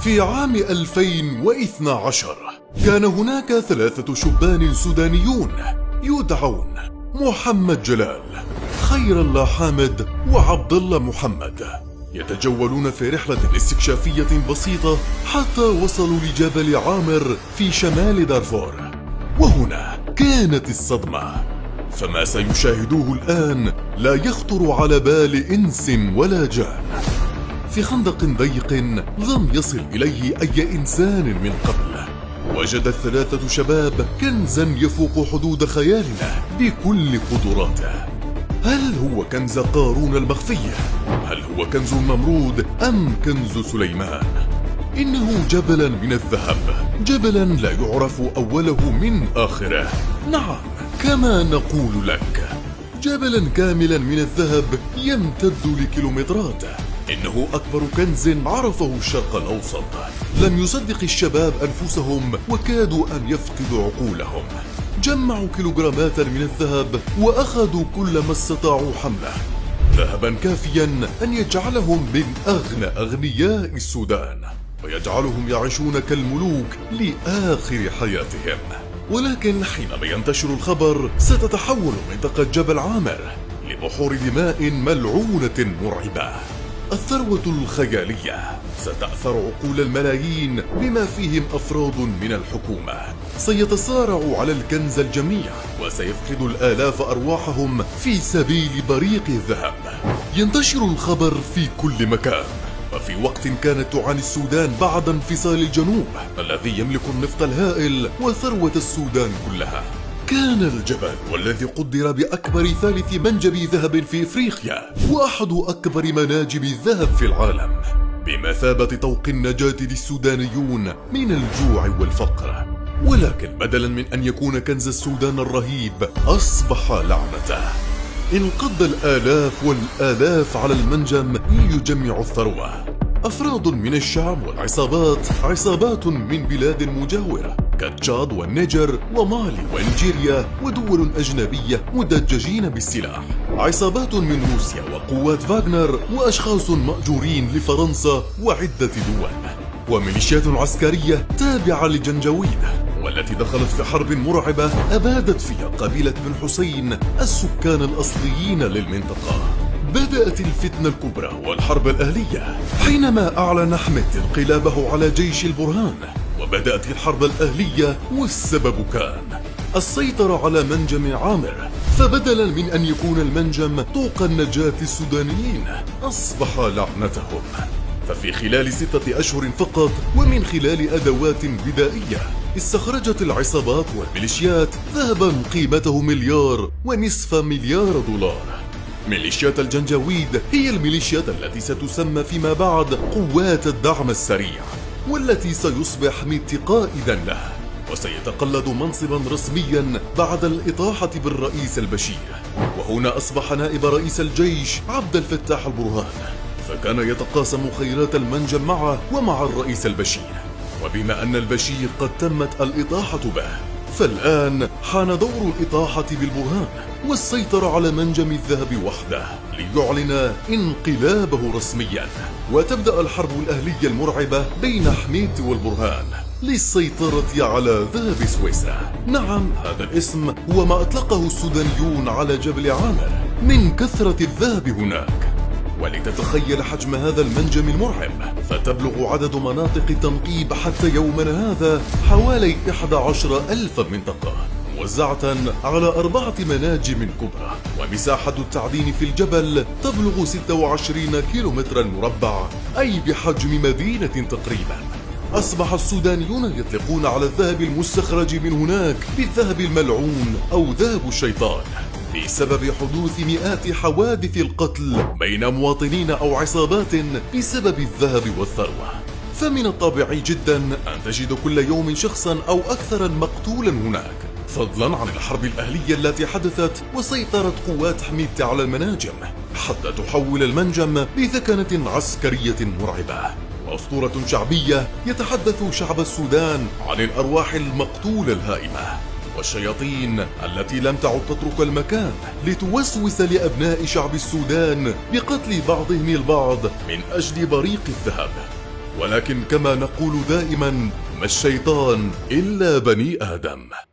في عام 2012 كان هناك 3 شبان سودانيون يدعون محمد جلال، خير الله حامد، وعبد الله محمد، يتجولون في رحلة استكشافية بسيطة حتى وصلوا لجبل عامر في شمال دارفور. وهنا كانت الصدمة، فما سيشاهدوه الآن لا يخطر على بال إنس ولا جان. في خندق ضيق لم يصل إليه أي إنسان من قبل، وجد 3 شباب كنزا يفوق حدود خيالنا بكل قدراته. هل هو كنز قارون المخفي؟ هل هو كنز النمرود أم كنز سليمان؟ إنه جبلا من الذهب، جبلا لا يعرف أوله من آخره. نعم، كما نقول لك، جبلا كاملا من الذهب يمتد لكيلومترات. إنه أكبر كنز عرفه الشرق الأوسط. لم يصدق الشباب أنفسهم وكادوا أن يفقدوا عقولهم. جمعوا كيلوغرامات من الذهب وأخذوا كل ما استطاعوا حمله، ذهبا كافيا أن يجعلهم من أغنى أغنياء السودان ويجعلهم يعيشون كالملوك لآخر حياتهم. ولكن حينما ينتشر الخبر ستتحول منطقة جبل عامر لبحور دماء ملعونة مرعبة. الثروة الخيالية ستأثر عقول الملايين بما فيهم أفراد من الحكومة. سيتصارع على الكنز الجميع وسيفقد الآلاف أرواحهم في سبيل بريق الذهب. ينتشر الخبر في كل مكان، وفي وقت كانت تعاني السودان بعد انفصال الجنوب الذي يملك النفط الهائل وثروة السودان كلها. كان الجبل والذي قدر بأكبر 3 منجم ذهب في إفريقيا وأحد أكبر مناجم الذهب في العالم، بمثابة طوق النجاة للسودانيون من الجوع والفقر. ولكن بدلا من أن يكون كنز السودان الرهيب أصبح لعنته. انقض الآلاف والآلاف على المنجم ليجمعوا الثروة. أفراد من الشعب والعصابات، عصابات من بلاد مجاورة كتشاد والنيجر ومالي ونيجيريا ودول أجنبية مدججين بالسلاح، عصابات من روسيا وقوات فاغنر، وأشخاص مأجورين لفرنسا وعدة دول، وميليشيات عسكرية تابعة لجنجويد، والتي دخلت في حرب مرعبة أبادت فيها قبيلة بن حسين السكان الأصليين للمنطقة. بدأت الفتنة الكبرى والحرب الأهلية حينما أعلن حميد انقلابه على جيش البرهان، وبدأت الحرب الأهلية، والسبب كان السيطرة على منجم عامر. فبدلا من أن يكون المنجم طوق النجاة السودانيين أصبح لعنتهم. ففي خلال 6 أشهر فقط ومن خلال أدوات بدائية استخرجت العصابات والميليشيات ذهبا قيمته 1.5 مليار دولار. ميليشيات الجنجويد هي الميليشيات التي ستسمى فيما بعد قوات الدعم السريع، والتي سيصبح ميت قائدا له، وسيتقلد منصبا رسميا بعد الإطاحة بالرئيس البشير. وهنا أصبح نائب رئيس الجيش عبد الفتاح البرهان، فكان يتقاسم خيرات المنجم معه ومع الرئيس البشير. وبما أن البشير قد تمت الإطاحة به، فالآن حان دور الإطاحة بالبرهان والسيطرة على منجم الذهب وحده ليعلن انقلابه رسميا، وتبدأ الحرب الأهلية المرعبة بين حميد والبرهان للسيطرة على ذهب سويسرا. نعم، هذا الاسم هو ما أطلقه السودانيون على جبل عامر من كثرة الذهب هناك. ولتتخيل حجم هذا المنجم المرعب، فتبلغ عدد مناطق التنقيب حتى يومنا هذا حوالي 11,000 منطقة موزعة على 4 مناجم كبرى، ومساحة التعدين في الجبل تبلغ 26 كيلومترا مربع، أي بحجم مدينة تقريبا. أصبح السودانيون يطلقون على الذهب المستخرج من هناك بالذهب الملعون أو ذهب الشيطان، بسبب حدوث مئات حوادث القتل بين مواطنين أو عصابات بسبب الذهب والثروة. فمن الطبيعي جدا أن تجد كل يوم شخصا أو أكثر مقتولا هناك، فضلا عن الحرب الأهلية التي حدثت وسيطرت قوات حميد على المناجم حتى تحول المنجم لثكنة عسكرية مرعبة. وأسطورة شعبية يتحدث شعب السودان عن الأرواح المقتولة الهائمة والشياطين التي لم تعد تترك المكان لتوسوس لأبناء شعب السودان بقتل بعضهم البعض من أجل بريق الذهب. ولكن كما نقول دائما، ما الشيطان إلا بني آدم.